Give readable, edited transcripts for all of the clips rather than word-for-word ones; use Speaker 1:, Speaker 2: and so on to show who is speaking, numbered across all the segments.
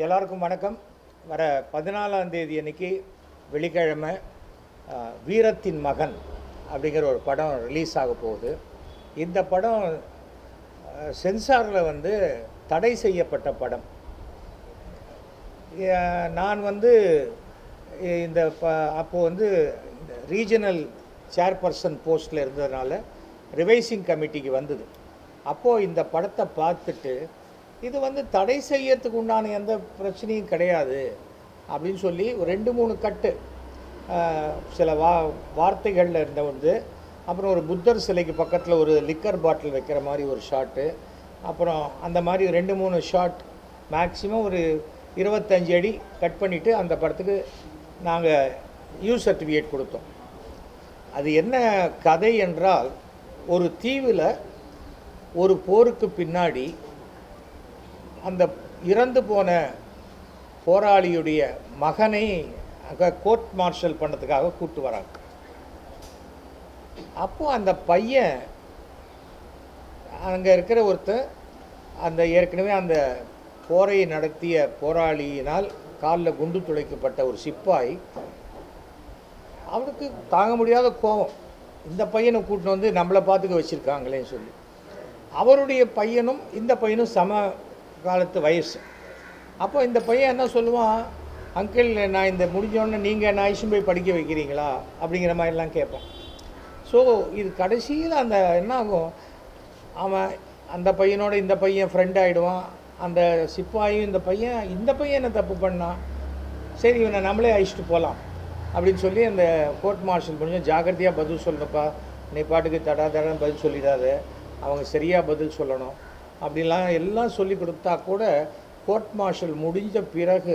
Speaker 1: எல்லாருக்கும் வணக்கம். வர 14ஆம் தேதி அன்னைக்கு வெள்ளிக்கிழமை வீரத்தின் மகன் அப்படிங்கிற ஒரு படம் ரிலீஸ் ஆக போகுது. இந்த படம் சென்சாரில் தடை செய்யப்பட்ட படம். நான் இந்த அப்போது ரீஜனல் சேர்பர்சன் போஸ்ட்டில் இருந்ததுனால ரிவைசிங் கமிட்டிக்கு வந்தது. அப்போது இந்த படத்தை பார்த்துட்டு இது தடை செய்யறதுக்கு உண்டான எந்த பிரச்சனையும் கிடையாது அப்படின்னு சொல்லி ஒரு 2-3 கட்டு சில வார்த்தைகளில் இருந்த அப்புறம் ஒரு புத்தர் சிலைக்கு பக்கத்தில் ஒரு லிக்கர் பாட்டில் வைக்கிற மாதிரி ஒரு ஷாட்டு, அப்புறம் அந்த மாதிரி 2-3 ஷாட் மேக்ஸிமம் ஒரு 25 அடி கட் பண்ணிவிட்டு அந்த படத்துக்கு நாங்கள் யூஸ் சர்டிஃபிகேட் கொடுத்தோம். அது என்ன கதை என்றால், ஒரு தீவில் ஒரு போருக்கு பின்னாடி அந்த இறந்து போன போராளியுடைய மகனை கோர்ட் மார்ஷல் பண்ணதுக்காக கூப்பிட்டு வராங்க. அப்போது அந்த பையன் அங்கே இருக்கிற ஒருத்தர் அந்த ஏற்கனவே அந்த போரை நடத்திய போராளியினால் காலில் குண்டு துளைக்கப்பட்ட ஒரு சிப்பாய், அவருக்கு தாங்க முடியாத கோபம், இந்த பையனை கூட்டின்னு நம்மளை பார்த்துக்க வச்சுருக்காங்களேன்னு சொல்லி. அவருடைய பையனும் இந்த பையனும் சம காலத்து வயசு. அப்போ இந்த பையன் என்ன சொல்லுவான், அங்கிள் நான் இந்த முடிஞ்சோடனே நீங்கள் நான் ஐஷன் போய் படிக்க வைக்கிறீங்களா அப்படிங்கிற மாதிரிலாம் கேட்பான். ஸோ இது கடைசியில் அந்த என்ன ஆகும், அவன் அந்த பையனோட இந்த பையன் ஃப்ரெண்ட் ஆகிடுவான். அந்த சிப்பாயும் இந்த பையன் என்ன தப்பு பண்ணான், சரி இவனை நம்மளே அழிச்சிட்டு போகலாம் அப்படின்னு சொல்லி அந்த கோர்ட் மார்ஷல் கொஞ்சம் ஜாக்கிரதையாக பதில் சொல்லணுப்பா, நீ பாட்டுக்கு தடான்னு பதில் சொல்லிடாது, அவங்க சரியாக பதில் சொல்லணும் அப்படிலாம் எல்லாம் சொல்லி கொடுத்தா கூட கோர்ட் மார்ஷல் முடிஞ்ச பிறகு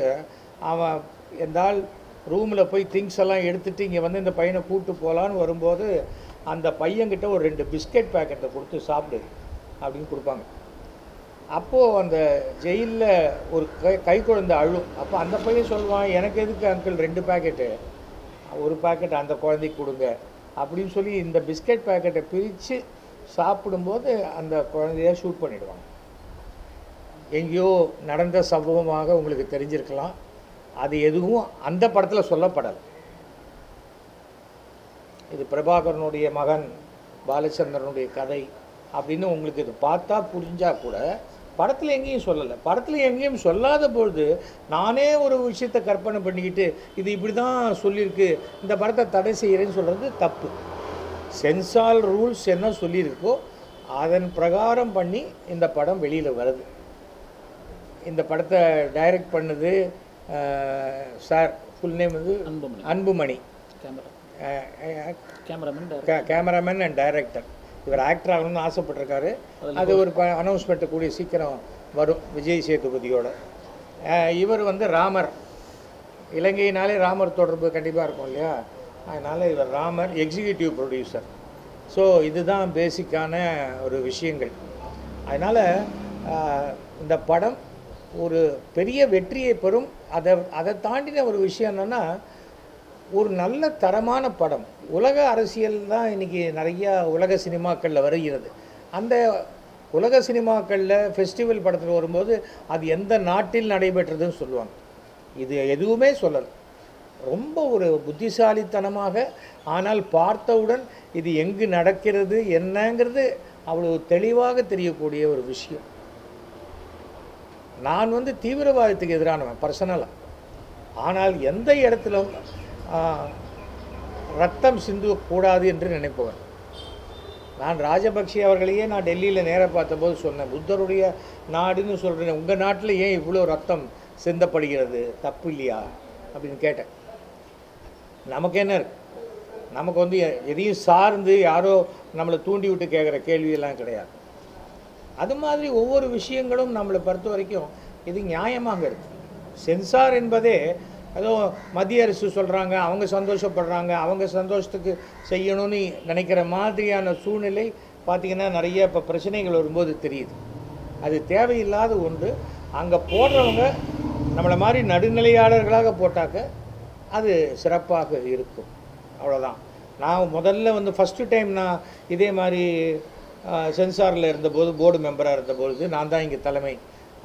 Speaker 1: அவன் எந்தால் ரூமில் போய் திங்ஸ் எல்லாம் எடுத்துகிட்டு இங்கே இந்த பையனை கூப்பிட்டு போகலான்னு வரும்போது அந்த பையன்கிட்ட ஒரு 2 பிஸ்கெட் பேக்கெட்டை கொடுத்து சாப்பிடு அப்படின்னு கொடுப்பாங்க. அப்போது அந்த ஜெயிலில் ஒரு கை குழந்தை அழும். அப்போ அந்த பையன் சொல்லுவான், எனக்கு எதுக்கு அங்கிள் 2 பேக்கெட்டு, ஒரு பேக்கெட் அந்த குழந்தைக்கு கொடுங்க அப்படின்னு சொல்லி இந்த பிஸ்கெட் பேக்கெட்டை பிரித்து சாப்பிடும்போது அந்த குழந்தைய ஷூட் பண்ணிடுவாங்க. எங்கேயோ நடந்த சம்பவமாக உங்களுக்கு தெரிஞ்சிருக்கலாம். அது எதுவும் அந்த படத்தில் சொல்லப்படலை. இது பிரபாகரனுடைய மகன் பாலச்சந்திரனுடைய கதை அப்படின்னு உங்களுக்கு இது பார்த்தா புரிஞ்சால் கூட படத்தில் எங்கேயும் சொல்லலை. படத்தில் எங்கேயும் சொல்லாத பொழுது நானே ஒரு விஷயத்தை கற்பனை பண்ணிக்கிட்டு இது இப்படி தான் சொல்லியிருக்கு, இந்த படத்தை தடை செய்கிறேன்னு சொல்கிறது தப்பு. சென்சார் ரூல்ஸ் என்ன சொல்லியிருக்கோ அதன் பிரகாரம் பண்ணி இந்த படம் வெளியில் வருது. இந்த படத்தை டைரக்ட் பண்ணது sir full name Anbumani, cameraman and director. இவர் ஆக்டர் ஆகணும்னு ஆசைப்பட்டிருக்காரு. அது ஒரு அனௌன்ஸ்மெண்ட்டு கூடிய சீக்கிரம் வரும் விஜய் சேதுபதியோட. இவர் ராமர், இலங்கையினாலே ராமர் தொடர்பு கண்டிப்பாக இருக்கும் இல்லையா, அதனால் இவர் ராமர் எக்ஸிக்யூட்டிவ் ப்ரொடியூசர். ஸோ இதுதான் பேசிக்கான ஒரு விஷயங்கள். அதனால் இந்த படம் ஒரு பெரிய வெற்றியை பெறும். அதை தாண்டின ஒரு விஷயம் என்னென்னா, ஒரு நல்ல தரமான படம். உலக அரசியல் தான் இன்றைக்கி நிறையா உலக சினிமாக்களில் வருகிறது. அந்த உலக சினிமாக்களில் ஃபெஸ்டிவல் படத்தில் வரும்போது அது எந்த நாட்டில் நடைபெற்றதுன்னு சொல்லுவாங்க. இது எதுவுமே சொல்லலை. ரொம்ப ஒரு புத்திசாலித்தனமாக, ஆனால் பார்த்தவுடன் இது எங்கு நடக்கிறது என்னங்கிறது அவ்வளோ தெளிவாக தெரியக்கூடிய ஒரு விஷயம். நான் தீவிரவாதத்துக்கு எதிரானவன் பர்சனலாக, ஆனால் எந்த இடத்திலும் ரத்தம் சிந்தக்கூடாது என்று நினைப்பவன். நான் ராஜபக்ஷே அவர்களையே நான் டெல்லியில் நேராக பார்த்தபோது சொன்னேன், புத்தருடைய நாடுன்னு சொல்கிறேன், உங்கள் நாட்டில் ஏன் இவ்வளோ ரத்தம் சிந்தப்படுகிறது, தப்பு இல்லையா அப்படின்னு கேட்டேன். நமக்கு என்ன இருக்குது, நமக்கு எதையும் சார்ந்து யாரோ நம்மளை தூண்டி விட்டு கேட்குற கேள்வியெல்லாம் கிடையாது. அது மாதிரி ஒவ்வொரு விஷயங்களும் நம்மளை பொறுத்த வரைக்கும் இது நியாயமாக இருக்குது. சென்சார் என்பதே ஏதோ மத்திய அரசு சொல்கிறாங்க, அவங்க சந்தோஷப்படுறாங்க, அவங்க சந்தோஷத்துக்கு செய்யணும்னு நினைக்கிற மாதிரியான சூழ்நிலை பார்த்திங்கன்னா நிறைய இப்போ பிரச்சனைகள் வரும்போது தெரியுது. அது தேவையில்லாத ஒன்று. அங்கே போடுறவங்க நம்மளை மாதிரி நடுநிலையாளர்களாக போட்டாக்க அது சிறப்பாக இருக்கும். அவ்வளோதான். நான் முதல்ல ஃபஸ்ட்டு டைம் நான் இதே மாதிரி சென்சாரில் இருந்தபோது போர்டு மெம்பராக இருந்தபோது நான் தான் இங்கே தலைமை.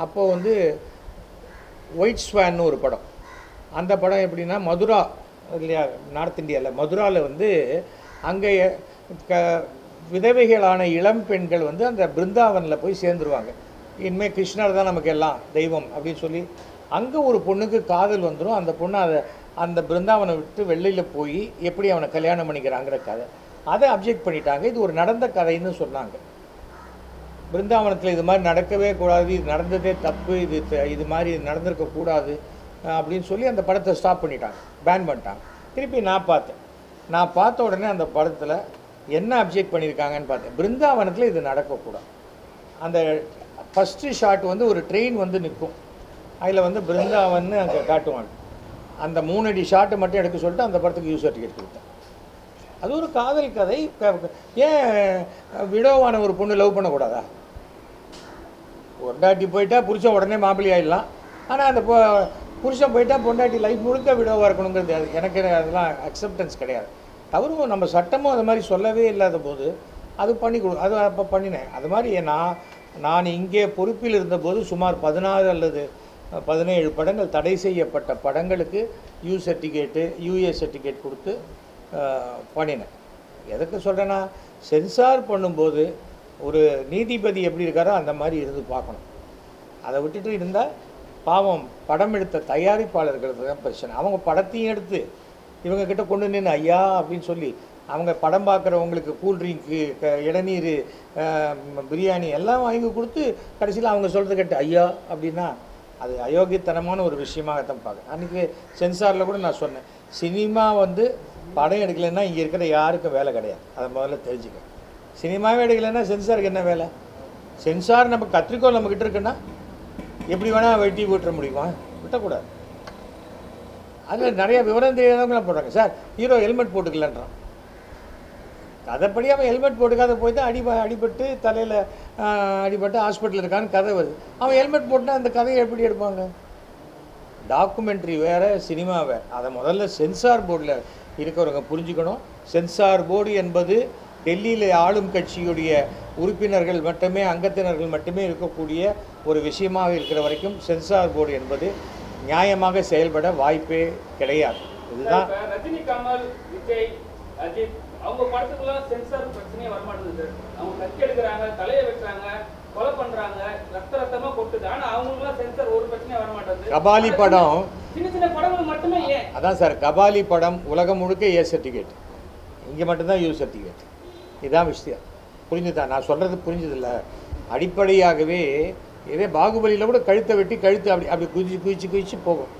Speaker 1: அப்போது ஒயிட் ஸ்வான்னு ஒரு படம். அந்த படம் எப்படின்னா மதுரா இல்லையா, நார்த் இந்தியாவில் மதுராவில் வந்து அங்கே விதவைகளான இளம் பெண்கள் வந்து அந்த பிருந்தாவனில் போய் சேர்ந்துருவாங்க. இனிமேல் கிருஷ்ணர் தான் நமக்கு எல்லாம் தெய்வம் அப்படின்னு சொல்லி அங்கே ஒரு பொண்ணுக்கு காதல் வந்துடும். அந்த பொண்ணு அந்த பிருந்தாவனை விட்டு வெளியில் போய் எப்படி அவனை கல்யாணம் பண்ணிக்கிறாங்கிற கதை. அதை அப்ஜெக்ட் பண்ணிட்டாங்க. இது ஒரு நடந்த கதைன்னு சொன்னாங்க. பிருந்தாவனத்தில் இது மாதிரி நடக்கவே கூடாது, இது நடந்ததே தப்பு, இது மாதிரி நடந்திருக்கக்கூடாது அப்படின்னு சொல்லி அந்த படத்தை ஸ்டாப் பண்ணிட்டாங்க, பேன் பண்ணிட்டாங்க. திருப்பி நான் பார்த்த உடனே அந்த படத்தில் என்ன அப்ஜெக்ட் பண்ணியிருக்காங்கன்னு பார்த்தேன். பிருந்தாவனத்தில் இது நடக்கக்கூடாது. அந்த ஃபஸ்ட்டு ஷாட் வந்து ஒரு ட்ரெயின் வந்து நிற்கும், அதில் வந்து பிருந்தாவன்னு அங்கே காட்டுவாங்க. அந்த 3 அடி ஷாட்டை மட்டும் எடுக்க சொல்லிட்டு அந்த படத்துக்கு யூ சர்டிஃபிகேட் கொடுத்தேன். அது ஒரு காதல் கதை. ஏன் விடோவான ஒரு பொண்ணு லவ் பண்ணக்கூடாதா? பொண்டாட்டி போயிட்டா புருஷன் உடனே மாப்பிள்ளை ஆகிடலாம். ஆனால் அந்த புருஷன் போயிட்டா பொண்டாட்டி லைஃப் முழுக்க விடோவாக இருக்கணுங்கிறது எனக்கு அதெல்லாம் அக்செப்டன்ஸ் கிடையாது. தவறும் நம்ம சட்டமும் அது மாதிரி சொல்லவே இல்லாத போது அது அது அப்போ பண்ணினேன். அது மாதிரி நான் இங்கே பொறுப்பில் இருந்தபோது சுமார் 16 அல்லது 17 படங்கள் தடை செய்யப்பட்ட படங்களுக்கு யூ சர்டிஃபிகேட்டு யூஏ சர்டிஃபிகேட் கொடுத்து பண்ணினேன். எதுக்கு சொல்கிறேன்னா, சென்சார் பண்ணும்போது ஒரு நீதிபதி எப்படி இருக்காரோ அந்த மாதிரி இருந்து பார்க்கணும். அதை விட்டுட்டு இருந்தால் பாவம் படம் எடுத்த தயாரிப்பாளர்களுக்கு தான் பிரச்சனை. அவங்க படத்தையும் எடுத்து இவங்கக்கிட்ட கொண்டு நின்று ஐயா அப்படின்னு சொல்லி அவங்க படம் பார்க்குறவங்களுக்கு கூல்ட்ரிங்க்கு இளநீர் பிரியாணி எல்லாம் வாங்கி கொடுத்து கடைசியில் அவங்க சொல்கிறது கேட்டு ஐயா அப்படின்னா அது அயோக்கியத்தனமான ஒரு விஷயமாகத்தான் பார்க்குறேன். அன்றைக்கி சென்சாரில் கூட நான் சொன்னேன், சினிமா வந்து படம் எடுக்கலைன்னா இங்கே இருக்கிற யாருக்கும் வேலை கிடையாது. அதை முதல்ல தெரிஞ்சுக்க. சினிமாவே எடுக்கலைன்னா சென்சாருக்கு என்ன வேலை? சென்சார் நம்ம கத்திரிக்கோள் நம்மக்கிட்ட இருக்குன்னா எப்படி வேணால் வெட்டி விட்டுற முடியுமா? விட்டக்கூடாது. அதில் நிறைய விவரம் தெரியாதவங்களாம் போடுறாங்க. சார் ஹீரோ ஹெல்மெட் போட்டுக்கலன்றான். கதைப்படி அவன் ஹெல்மெட் போட்டுக்காத போய் தான் அடிபட்டு தலையில் அடிபட்டு ஹாஸ்பிட்டல் இருக்கான்னு கதை வருது. அவன் ஹெல்மெட் போட்டுனா அந்த கதையை எப்படி எடுப்பாங்க? டாக்குமெண்ட்ரி வேறு, சினிமா வேறு. அதை முதல்ல சென்சார் போர்டில் இருக்கிறவங்க புரிஞ்சுக்கணும். சென்சார் போர்டு என்பது டெல்லியில் ஆளும் கட்சியுடைய உறுப்பினர்கள் மட்டுமே, அங்கத்தினர்கள் மட்டுமே இருக்கக்கூடிய ஒரு விஷயமாக இருக்கிற வரைக்கும் சென்சார் போர்டு என்பது நியாயமாக செயல்பட வாய்ப்பே கிடையாது. இதுதான்
Speaker 2: ரஜினி, கமல், விஜய், அஜித் அவங்க படத்துக்குலாம் சென்சார் பிரச்சனையே வரமாட்டேங்குது. அவங்க கட்சி எடுக்கிறாங்க, தலையை வெட்டுறாங்க, கொலை பண்றாங்க, ரத்தமா கொட்டுது. ஆனா அவங்களுக்குலாம் சென்சார் ஒரு பிரச்சனையே வரமாட்டேங்குது.
Speaker 1: கபாலி படம்
Speaker 2: சின்ன படங்கள் மட்டுமே ஏன்?
Speaker 1: அதான் சார், கபாலி படம் உலகம் முழுக்க ஏ சர்டிஃபிகேட், இங்கே மட்டும்தான் யூ சர்டிஃபிகேட். இதுதான் விஷயம். புரிஞ்சுதான் நான் சொல்கிறது? புரிஞ்சதில்ல. அடிப்படையாகவே இதே பாகுபலியில் கூட கழுத்தை வெட்டி கழுத்து அப்படி குதிச்சு போகும்.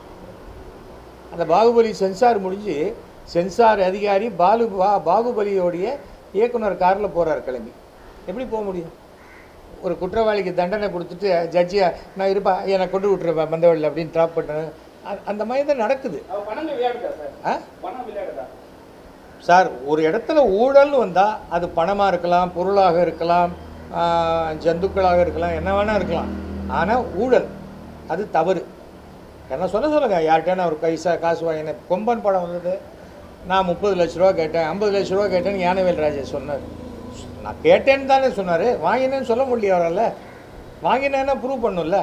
Speaker 1: அந்த பாகுபலி சென்சார் முடிஞ்சு சென்சார் அதிகாரி பாகுபலியோடைய இயக்குனர் காரில் போகிறார் கிளம்பி. எப்படி போக முடியும்? ஒரு குற்றவாளிக்கு தண்டனை கொடுத்துட்டு ஜட்ஜியா நான் இருப்பா என்னை கொண்டு விட்டுருப்பேன் மந்தவழியில் அப்படின்னு ட்ராப் பண்ணேன். அந்த மாதிரி தான் நடக்குது. சார் ஒரு இடத்துல ஊழல்னு வந்தால் அது பணமாக இருக்கலாம், பொருளாக இருக்கலாம், ஜந்துக்களாக இருக்கலாம், என்ன வேணால் இருக்கலாம். ஆனால் ஊழல் அது தவறு. என்ன சொல்லுங்கள், யார்கிட்ட ஒரு காசு வாங்கினேன். கொம்பன் படம் வந்தது, நான் 30 லட்ச ரூபா கேட்டேன், 50 லட்ச ரூபா கேட்டேன்னு ஞானவேல் ராஜா சொன்னார். நான் கேட்டேன்னு தானே சொன்னார், வாங்கினேன்னு சொல்ல முடியல. அவரால் வாங்கினேன்னா ப்ரூவ் பண்ணும்ல.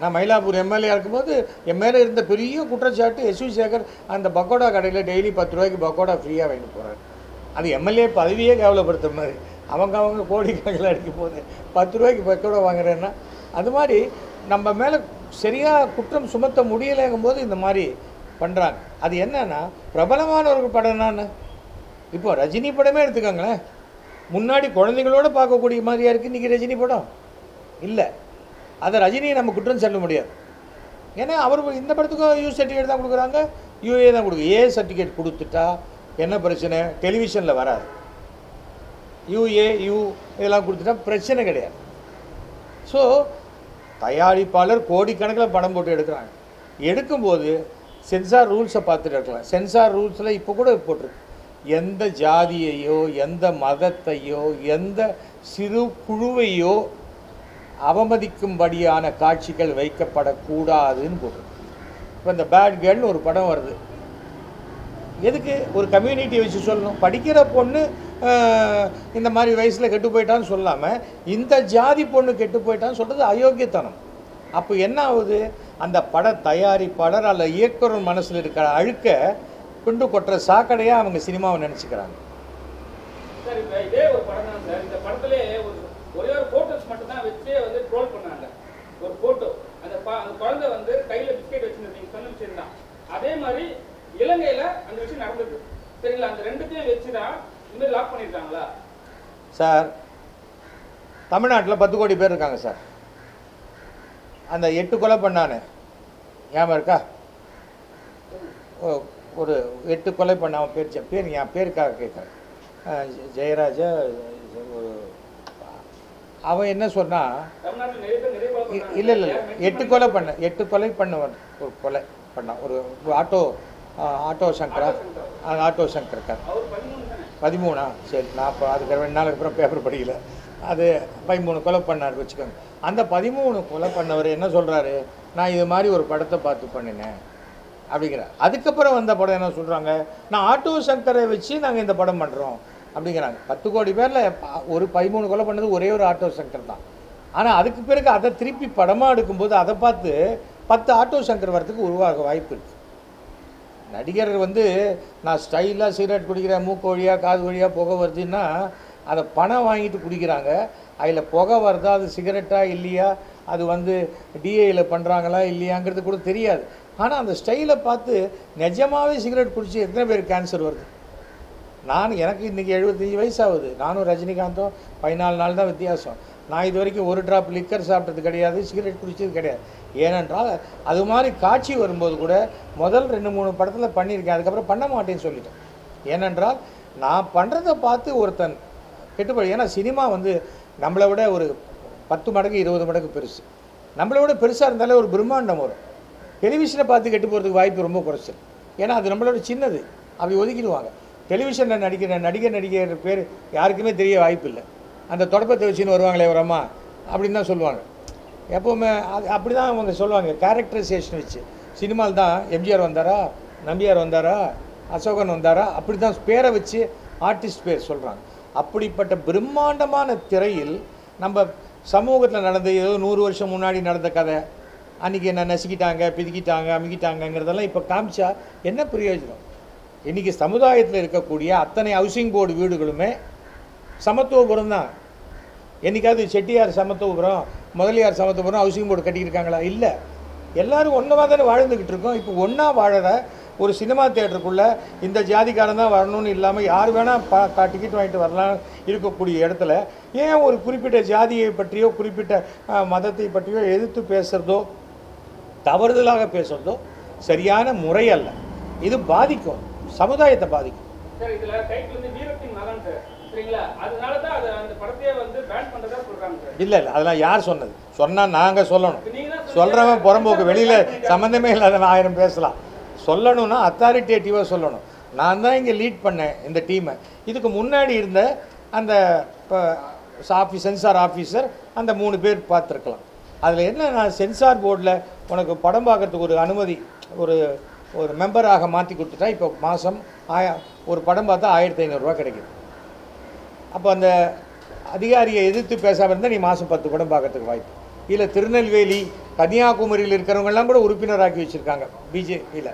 Speaker 1: நான் மயிலாப்பூர் எம்எல்ஏ இருக்கும்போது என் மேலே இருந்த பெரிய குற்றச்சாட்டு, எஸ்வி சேகர் அந்த பக்கோடா கடையில் டெய்லி 10 ரூபாய்க்கு பக்கோடா ஃப்ரீயாக வாங்கிட்டு போகிறார். அது எம்எல்ஏ பதவியே கேவலப்படுத்துற மாதிரி. அவங்க கோடிக்கணக்கில் அடிக்கும் போது 10 ரூபாய்க்கு பக்கோடா வாங்குறேன்னா அது மாதிரி நம்ம மேலே சரியாக குற்றம் சுமத்த முடியலைங்கும் போது இந்த மாதிரி பண்ணுறாங்க. அது என்னன்னா, பிரபலமான ஒரு படம் தான். இப்போ ரஜினி படமே எடுத்துக்கோங்களேன், முன்னாடி குழந்தைங்களோடு பார்க்கக்கூடிய மாதிரியா இருக்குது இன்றைக்கி ரஜினி படம் இல்லை. அதை ரஜினியை நம்ம குற்றம் சொல்ல முடியாது. ஏன்னா அவர் இந்த படத்துக்கும் யூ சர்டிஃபிகேட் தான் கொடுக்குறாங்க, யூஏ தான் கொடுக்குது. ஏ சர்டிஃபிகேட் கொடுத்துட்டா என்ன பிரச்சனை? டெலிவிஷனில் வராது. யூஏ இதெல்லாம் கொடுத்துட்டா பிரச்சனை கிடையாது. ஸோ தயாரிப்பாளர் கோடிக்கணக்கில் படம் போட்டு எடுக்கிறாங்க. எடுக்கும்போது சென்சார் ரூல்ஸை பார்த்துட்டு இருக்கலாம். சென்சார் ரூல்ஸில் இப்போ கூட போட்டிருக்கு, எந்த ஜாதியையோ எந்த மதத்தையோ எந்த சிறு குழுவையோ அவமதிக்கும்படியான காட்சிகள் வைக்கப்படக்கூடாதுன்னு போட்டிருக்கு. இப்போ இந்த பேட் கேர்ள்னு ஒரு படம் வருது, எதுக்கு? ஒரு கம்யூனிட்டியை வச்சு சொல்லணும். படிக்கிற பொண்ணு இந்த மாதிரி வயசில் கெட்டு போயிட்டான்னு சொல்லாமல் இந்த ஜாதி பொண்ணு கெட்டு போயிட்டான்னு சொல்கிறது அயோக்கியத்தனம். அப்போ என்ன ஆகுது? அந்த பட தயாரிப்பாளர் அல்ல இயக்குனர் மனசில் இருக்கிற அழுக்க கொண்டு கொட்டுற சாக்கடையாக அவங்க சினிமாவை நினச்சிக்கிறாங்க.
Speaker 2: சார் இப்போ இதே ஒரு படம் தான் சார். இந்த படத்திலே ஒரே ஒரு ஃபோட்டோஸ் மட்டும் தான் வச்சு வந்து ட்ரோல் பண்ணாங்க. ஒரு ஃபோட்டோ அந்த குழந்தை வந்து கையில் பிஸ்கெட் வச்சுருந்தீங்க சொன்ன விஷயம் தான். அதே மாதிரி இலங்கையில் அந்த விஷயம் நடந்தது. சரிங்களா? அந்த ரெண்டுத்தையும் வச்சு தான் இந்த மாதிரி லாக் பண்ணியிருக்காங்களா
Speaker 1: சார்? தமிழ்நாட்டில் 10 கோடி பேர் இருக்காங்க சார். அந்த 8 கொலை பண்ணானே ஞாபகம் இருக்கா? ஒரு 8 கொலை பண்ண அவன் பேர் என் பேருக்காக கேட்குறேன். ஜெயராஜா ஒரு அவன் என்ன சொன்னா, இல்லை 8 கொலை பண்ண ஒரு கொலை பண்ணான். ஒரு ஆட்டோ சங்கரா, ஆட்டோ சங்கர் இருக்கார். 13 சரி, நான் இப்போ அதுக்கு 2 நாளுக்கு அப்புறம் பேப்பர் படிக்கல. அது 13 கொலை பண்ணார் வச்சுக்கோங்க. அந்த 13 கொலை பண்ணவர் என்ன சொல்கிறாரு, நான் இது மாதிரி ஒரு படத்தை பார்த்து பண்ணினேன் அப்படிங்கிறார். அதுக்கப்புறம் வந்த படம் என்ன சொல்கிறாங்க, நான் ஆட்டோ சங்கரை வச்சு நாங்கள் இந்த படம் பண்ணுறோம் அப்படிங்கிறாங்க. 10 கோடி பேரில் ஒரு 13 கொலை பண்ணது ஒரே ஒரு ஆட்டோ சங்கர் தான். ஆனால் அதுக்கு பிறகு அதை திருப்பி படமாக எடுக்கும்போது அதை பார்த்து 10 ஆட்டோ சங்கர் வரத்துக்கு உருவாக வாய்ப்பு இருக்குது. நடிகர் வந்து நான் ஸ்டைலாக சிகரெட் குடிக்கிறேன், மூக்கு வழியாக காது வழியாக புகை வருதுன்னா அதை பணம் வாங்கிட்டு குடிக்கிறாங்க. அதில் புகை வருதா, அது சிகரெட்டாக இல்லையா, அது வந்து டிஏயில் பண்ணுறாங்களா இல்லையாங்கிறது கூட தெரியாது. ஆனால் அந்த ஸ்டைலை பார்த்து நிஜமாகவே சிகரெட் குடித்து எத்தனை பேர் கேன்சர் வருது. எனக்கு இன்றைக்கி 75 வயசு ஆகுது. நானும் ரஜினிகாந்தும் 14 நாள் தான் வித்தியாசம். நான் இது வரைக்கும் ஒரு ட்ராப் லிக்கர் சாப்பிட்டது கிடையாது, சிகரெட் குடித்தது கிடையாது. ஏனென்றால் அது மாதிரி காட்சி வரும்போது கூட முதல் 2-3 படத்தில் பண்ணியிருக்கேன், அதுக்கப்புறம் பண்ண மாட்டேன்னு சொல்லிட்டேன். ஏனென்றால் நான் பண்ணுறதை பார்த்து ஒருத்தன் கெட்டுப்போய், ஏன்னா சினிமா வந்து நம்மளை விட ஒரு 10 மடங்கு 20 மடங்கு பெருசு. நம்மளை விட பெருசாக இருந்தாலே ஒரு பிரம்மாண்டம் வரும். டெலிவிஷனை பார்த்து கெட்டு போகிறதுக்கு வாய்ப்பு ரொம்ப குறைச்சல். ஏன்னா அது நம்மளோட சின்னது, அப்படி ஒதுக்கிடுவாங்க. டெலிவிஷனில் நடிகர் பேர் யாருக்குமே தெரிய வாய்ப்பு இல்லை. அந்த தொடப்பத்தை வச்சுன்னு வருவாங்களே ஒரு அம்மா அப்படின்னு தான் சொல்லுவாங்க எப்போவுமே. அது அப்படி தான் அவங்க சொல்லுவாங்க, கேரக்டரைசேஷன் வச்சு. சினிமாவில் தான் எம்ஜிஆர் வந்தாரா, நம்பியார் வந்தாரா, அசோகன் வந்தாரா, அப்படி தான் பேரை வச்சு ஆர்டிஸ்ட் பேர் சொல்கிறாங்க. அப்படிப்பட்ட பிரம்மாண்டமான திரையில் நம்ம சமூகத்தில் நடந்த ஏதோ 100 வருஷம் முன்னாடி நடந்த கதை, அன்றைக்கி என்ன நசுக்கிட்டாங்க, பிதுக்கிட்டாங்க, அமுக்கிட்டாங்கங்கிறதெல்லாம் இப்போ காமிச்சா என்ன பிரயோஜனம்? இன்றைக்கி சமுதாயத்தில் இருக்கக்கூடிய அத்தனை ஹவுசிங் போர்டு வீடுகளுமே சமத்துவபுரம் தான். என்றைக்காவது செட்டியார் சமத்துவபுரம், முதலியார் சமத்துவபுரம் ஹவுசிங் போர்டு கட்டியிருக்காங்களா? இல்லை. எல்லோரும் ஒன்றா தானே வாழ்ந்துக்கிட்டு இருக்கோம். இப்போ ஒன்றா வாழற ஒரு சினிமா தியேட்டருக்குள்ளே இந்த ஜாதிக்காரன் தான் வரணும்னு இல்லாமல் யார் வேணால் டிக்கெட் வாங்கிட்டு வரலாம் இருக்கக்கூடிய இடத்துல ஏன் ஒரு குறிப்பிட்ட ஜாதியை பற்றியோ குறிப்பிட்ட மதத்தை பற்றியோ எதிர்த்து பேசுகிறதோ தவறுதலாக பேசுகிறதோ சரியான முறை அல்ல. இது பாதிக்கும், சமுதாயத்தை பாதிக்கும்.
Speaker 2: சார் இதில் டைட்டில் வந்து வீரத்தின் மகன் சார், சரிங்களா? அதனால தான் அதை அந்த படத்தையே வந்து பேன் பண்ணுறதா சொல்கிறாங்க சார்.
Speaker 1: இல்லை அதெல்லாம் யார் சொன்னது? சொன்னால் நாங்கள் சொல்லணும். சொல்கிறவன் புறம்போக்கு, வெளியில் சம்மந்தமே இல்லாத 1000 பேசலாம். சொல்லணும்னா அத்தாரிட்டேட்டிவாக சொல்லணும். நான் தான் இங்கே லீட் பண்ணேன் இந்த டீமை. இதுக்கு முன்னாடி இருந்த அந்த சென்சார் ஆஃபீஸர் அந்த 3 பேர் பார்த்துருக்கலாம். அதில் என்ன, நான் சென்சார் போர்டில் உனக்கு படம் பார்க்குறதுக்கு ஒரு அனுமதி ஒரு மெம்பராக மாற்றி கொடுத்துட்டா இப்போ மாதம் ஒரு படம் பார்த்தா 1500 ரூபா கிடைக்குது. அப்போ அந்த அதிகாரியை எதிர்த்து பேசாமல் இருந்தால் நீ மாதம் 10 படம் பார்க்கறதுக்கு வாய்ப்பு இல்லை. திருநெல்வேலி, கன்னியாகுமரியில் இருக்கிறவங்கெல்லாம் கூட உறுப்பினராக்கி வச்சுருக்காங்க பிஜேபியில்.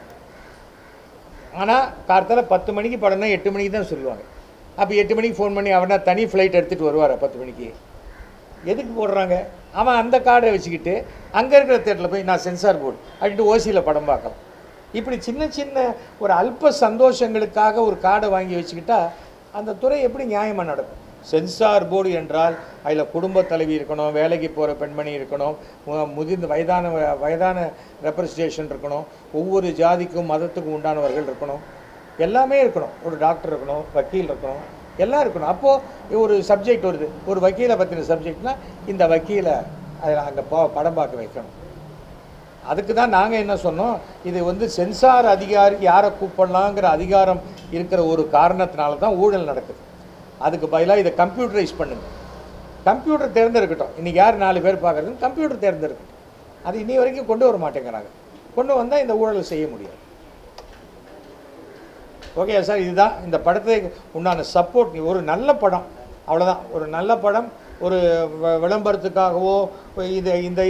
Speaker 1: ஆனால் கார்த்தால 10 மணிக்கு படம்னா 8 மணிக்கு தான் சொல்லுவாங்க. அப்போ 8 மணிக்கு ஃபோன் பண்ணி அவனா தனி ஃப்ளைட் எடுத்துகிட்டு வருவார் 10 மணிக்கு. எதுக்கு போடுறாங்க? அவன் அந்த கார்டை வச்சுக்கிட்டு அங்கே இருக்கிற தேட்டரில் போய் நான் சென்சார் போர்டு அப்படின்ட்டு ஓசியில் படம் பார்க்கலாம். இப்படி சின்ன சின்ன ஒரு அல்ப சந்தோஷங்களுக்காக ஒரு கார்டை வாங்கி வச்சுக்கிட்டா அந்த துறை எப்படி நியாயமாக நடக்கும்? சென்சார் போர்டு என்றால் அதில் குடும்ப தலைவி இருக்கணும், வேலைக்கு போகிற பெண்மணி இருக்கணும், முதிர்ந்த வயதான ரெப்ரசன்டேஷன் இருக்கணும், ஒவ்வொரு ஜாதிக்கும் மதத்துக்கும் உண்டானவர்கள் இருக்கணும், எல்லாமே இருக்கணும். ஒரு டாக்டர் இருக்கணும், வக்கீல் இருக்கணும், எல்லாம் இருக்கணும். அப்போது ஒரு சப்ஜெக்ட் வருது, ஒரு வக்கீலை பற்றின சப்ஜெக்ட்னால் இந்த வக்கீலை அதில் அங்கே படம் பார்க்க வைக்கணும். அதுக்கு தான் நாங்கள் என்ன சொன்னோம், இது வந்து சென்சார் அதிகாரி யாரை கூப்பிடலாங்கிற அதிகாரம் இருக்கிற ஒரு காரணத்தினால தான் ஊழல் நடக்குது. அதுக்கு பதிலாக இதை கம்ப்யூட்டரைஸ் பண்ணுங்க. கம்ப்யூட்டர் தேர்ந்தெடுக்கட்டும். இன்றைக்கி யார் 4 பேர் பார்க்குறதுன்னு கம்ப்யூட்டர் தேர்ந்தெடுக்கட்டும். அது இன்னி வரைக்கும் கொண்டு வர மாட்டேங்கிறாங்க. கொண்டு வந்தால் இந்த ஊழல் செய்ய முடியாது. ஓகே சார், இதுதான் இந்த படத்துக்கு உண்டான சப்போர்ட். ஒரு நல்ல படம், அவ்வளோதான். ஒரு நல்ல படம், ஒரு விளம்பரத்துக்காகவோ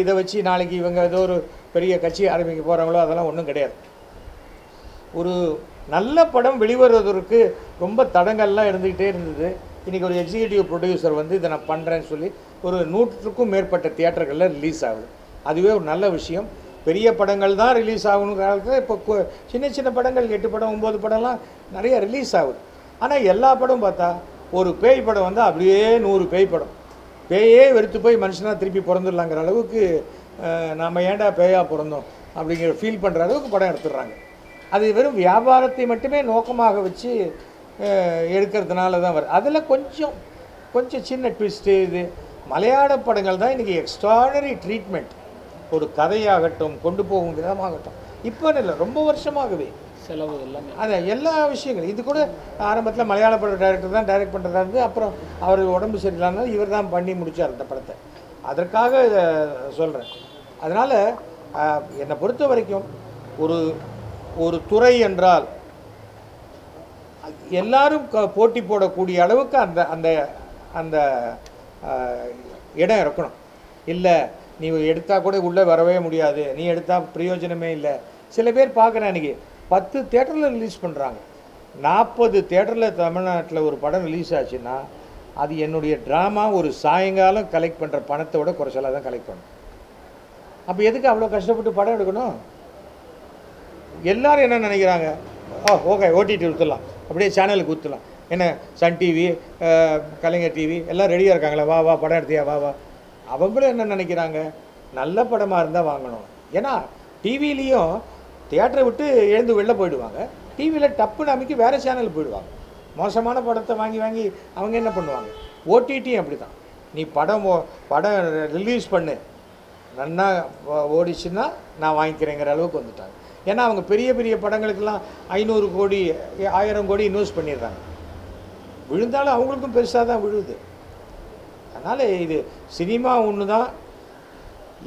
Speaker 1: இதை வச்சு நாளைக்கு இவங்க ஏதோ பெரிய கட்சி ஆரம்பிக்க போகிறாங்களோ அதெல்லாம் ஒன்றும் கிடையாது. ஒரு நல்ல படம் வெளிவருவதற்கு ரொம்ப தடங்கள்லாம் இருந்துக்கிட்டே இருந்தது. இன்றைக்கி ஒரு எக்ஸிக்யூட்டிவ் ப்ரொடியூசர் வந்து இதை நான் பண்ணுறேன்னு சொல்லி ஒரு 100க்கும் மேற்பட்ட தியேட்டர்களில் ரிலீஸ் ஆகுது. அதுவே ஒரு நல்ல விஷயம். பெரிய படங்கள் தான் ரிலீஸ் ஆகணும் காலத்தில் இப்போ சின்ன சின்ன படங்கள் 8 படம் 9 படம்லாம் நிறைய ரிலீஸ் ஆகுது. ஆனால் எல்லா படம் பார்த்தா ஒரு பேய் படம் வந்து அப்படியே 100 பேய் படம், பேயே வெறுத்து போய் மனுஷனாக திருப்பி பிறந்துடலாங்கிற அளவுக்கு நம்ம ஏன்டா பேயாக பிறந்தோம் அப்படிங்கிற ஃபீல் பண்ணுற அளவுக்கு படம் எடுத்துடுறாங்க. அது வெறும் வியாபாரத்தை மட்டுமே நோக்கமாக வச்சு எடுக்கிறதுனால தான் வருது. அதில் கொஞ்சம் சின்ன ட்விஸ்ட்டு. இது மலையாள படங்கள் தான் இன்றைக்கி எக்ஸ்ட்ராடனரி ட்ரீட்மெண்ட். ஒரு கதையாகட்டும், கொண்டு போகும் விதமாகட்டும், இப்போ இல்லை ரொம்ப வருஷமாகவே
Speaker 2: செலவு எல்லாமே
Speaker 1: அதை எல்லா விஷயங்களும். இது கூட ஆரம்பத்தில் மலையாள பட டைரக்டர் தான் டைரக்ட் பண்ணுறதா இருந்து, அப்புறம் அவர் உடம்பு சரியில்லாமல் இவர் தான் பண்ணி முடித்தார் அந்த படத்தை. அதற்காக இதை சொல்கிறேன். அதனால் என்னை பொறுத்த வரைக்கும் ஒரு துறை என்றால் எல்லாரும் போட்டி போடக்கூடிய அளவுக்கு அந்த அந்த அந்த இடம் இருக்கணும். இல்லை நீ எடுத்தால் கூட உள்ளே வரவே முடியாது, நீ எடுத்தால் பிரயோஜனமே இல்லை. சில பேர் பார்க்குறேன், அன்றைக்கி 10 தேட்டரில் ரிலீஸ் பண்ணுறாங்க. 40 தேட்டரில் தமிழ்நாட்டில் ஒரு படம் ரிலீஸ் ஆச்சுன்னா அது என்னுடைய ட்ராமா ஒரு சாயங்காலம் கலெக்ட் பண்ணுற பணத்தை விட குறைச்சலாக தான் கலெக்ட் பண்ணும். அப்போ எதுக்கு அவ்வளோ கஷ்டப்பட்டு படம் எடுக்கணும்? எல்லோரும் என்ன நினைக்கிறாங்க, ஓகே ஓடிடி ஊற்றலாம், அப்படியே சேனலுக்கு ஊற்றலாம், என்ன சன் டிவி கலைஞர் டிவி எல்லாம் ரெடியாக இருக்காங்களா, வா வா படம் எடுத்தியா வா வா. அவங்களும் என்ன நினைக்கிறாங்க, நல்ல படமாக இருந்தால் வாங்கணும். ஏன்னா டிவிலையும் தியேட்டரை விட்டு எழுந்து வெளில போயிடுவாங்க, டிவியில் டப்புன்னு அமைக்கி வேறு சேனல் போயிடுவாங்க. மோசமான படத்தை வாங்கி அவங்க என்ன பண்ணுவாங்க. ஓடிடியும் அப்படி தான். நீ படம் ரிலீஸ் பண்ணு, நன்னா ஓடிச்சுன்னா நான் வாங்கிக்கிறேங்கிற அளவுக்கு வந்துட்டாங்க. ஏன்னா அவங்க பெரிய பெரிய படங்களுக்கெல்லாம் 500 கோடி 1000 கோடி இன்வெஸ்ட் பண்ணிடுறாங்க. விழுந்தாலும் அவங்களுக்கும் பெருசாக தான் விழுது. அதனால் இது சினிமா ஒன்று தான்,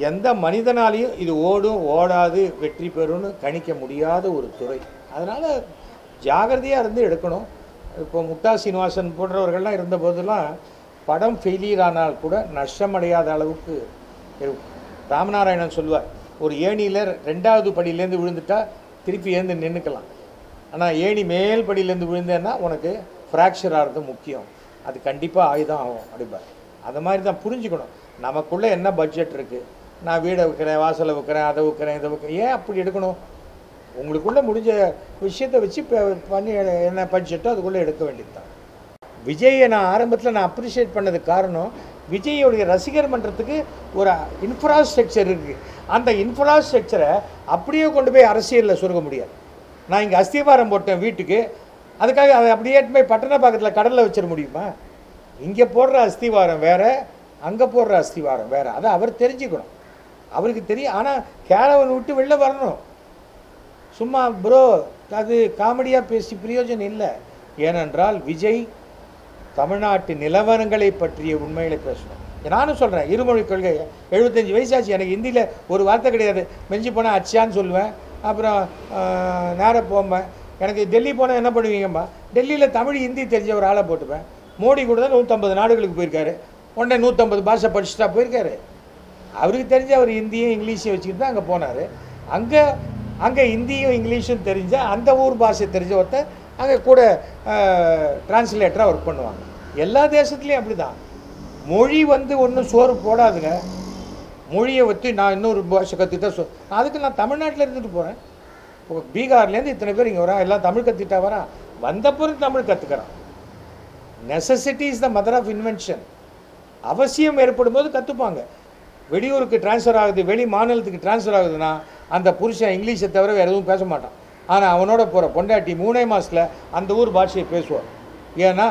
Speaker 1: எந்த மனிதனாலையும் இது ஓடும் ஓடாது வெற்றி பெறும்னு கணிக்க முடியாத ஒரு துறை. அதனால் ஜாகிரதையாக இருந்து எடுக்கணும். இப்போ முக்தா சீனிவாசன் போன்றவர்கள்லாம் இருந்த போதெல்லாம் படம் ஃபெயிலியர் ஆனால் கூட நஷ்டமடையாத அளவுக்கு இருக்கும். ராமநாராயணன் சொல்லுவார், ஒரு ஏணியில் 2வது படியிலேருந்து விழுந்துட்டா திருப்பி ஏந்து நின்றுக்கலாம், ஆனால் ஏணி மேல் படியிலேருந்து விழுந்தேன்னா உனக்கு ஃப்ராக்சர் ஆகிறது முக்கியம், அது கண்டிப்பாக ஆயுதம் ஆகும் அப்படிம்பார். அது மாதிரி தான் புரிஞ்சுக்கணும். நமக்குள்ளே என்ன பட்ஜெட் இருக்குது, நான் வீடை விற்கிறேன், வாசலை விற்கிறேன், அதை விற்கிறேன், இதை விற்கிறேன், ஏன் அப்படி எடுக்கணும்? உங்களுக்குள்ளே முடிஞ்ச விஷயத்தை வச்சு பண்ணி என்ன பட்ஜெட்டோ அதுக்குள்ளே எடுக்க வேண்டியது தான். விஜயை நான் ஆரம்பத்தில் நான் அப்ரிஷியேட் பண்ணதுக்கு காரணம், விஜயோடைய ரசிகர் மன்றத்துக்கு ஒரு இன்ஃப்ராஸ்ட்ரக்சர் இருக்குது. அந்த இன்ஃப்ராஸ்ட்ரக்சரை அப்படியே கொண்டு போய் அரசியலில் சுருக்க முடியாது. நான் இங்கே அஸ்திவாரம் போட்டேன் வீட்டுக்கு, அதுக்காக அதை அப்படியே போய் பட்டணப்பாக்கத்தில் கடலில் வச்சிட முடியுமா? இங்கே போடுற அஸ்திவாரம் வேறு, அங்கே போடுற அஸ்திவாரம் வேறு. அதை அவர் தெரிஞ்சுக்கணும், அவருக்கு தெரியும். ஆனால் கேரவன் விட்டு வெளில வரணும். சும்மா ப்ரோ அது காமெடியாக பேசி பிரயோஜனம் இல்லை. ஏனென்றால் விஜய் தமிழ்நாட்டு நிலவரங்களை பற்றிய உண்மைகளை பேசணும். நானும் சொல்கிறேன், இருமொழி கொள்கை 75 வயசாச்சு, எனக்கு ஹிந்தியில் ஒரு வார்த்தை கிடையாது. மெஞ்சி போனால் அச்சான்னு சொல்லுவேன், அப்புறம் நேராக போவேன். எனக்கு டெல்லி போனால் என்ன பண்ணுவீங்கம்மா, டெல்லியில் தமிழ் ஹிந்தி தெரிஞ்ச ஒரு ஆளை போட்டுப்பேன். மோடி கூட தான் 150 நாடுகளுக்கு போயிருக்காரு, உடனே 150 பாஷை படிச்சுட்டா போயிருக்காரு. அவருக்கு தெரிஞ்ச அவர் ஹிந்தியும் இங்கிலீஷையும் வச்சுக்கிட்டு தான் அங்கே போனார். அங்கே ஹிந்தியும் இங்கிலீஷும் தெரிஞ்ச அந்த ஊர் பாஷை தெரிஞ்ச ஒருத்தர் அங்கே கூட டிரான்ஸ்லேட்டராக ஒர்க் பண்ணுவாங்க. எல்லா தேசத்துலேயும் அப்படி தான். மொழி வந்து ஒன்றும் சோறு போடாதுங்க. மொழியை வச்சு நான் இன்னொரு பாஷை கற்றுக்கிட்டா அதுக்கு நான் தமிழ்நாட்டில் இருந்துட்டு போகிறேன். இப்போ பீகார்லேருந்து இத்தனை பேர் இங்கே வரான், எல்லாம் தமிழ் கற்றுக்கிட்டா வரான். வந்த பிறகு தமிழ் கற்றுக்கிறான். Necessity is the mother of invention. அவசியம் ஏற்படும் போது கற்றுப்பாங்க. வெளியூருக்கு டிரான்ஸ்ஃபர் ஆகுது, வெளி மாநிலத்துக்கு டிரான்ஸ்ஃபர் ஆகுதுன்னா அந்த புருஷன் இங்கிலீஷை தவிர வேறு எதுவும் பேச மாட்டான். ஆனால் அவனோட போகிற பொண்டாட்டி 3 மாதத்தில் அந்த ஊர் பாஷையை பேசுவார். ஏன்னா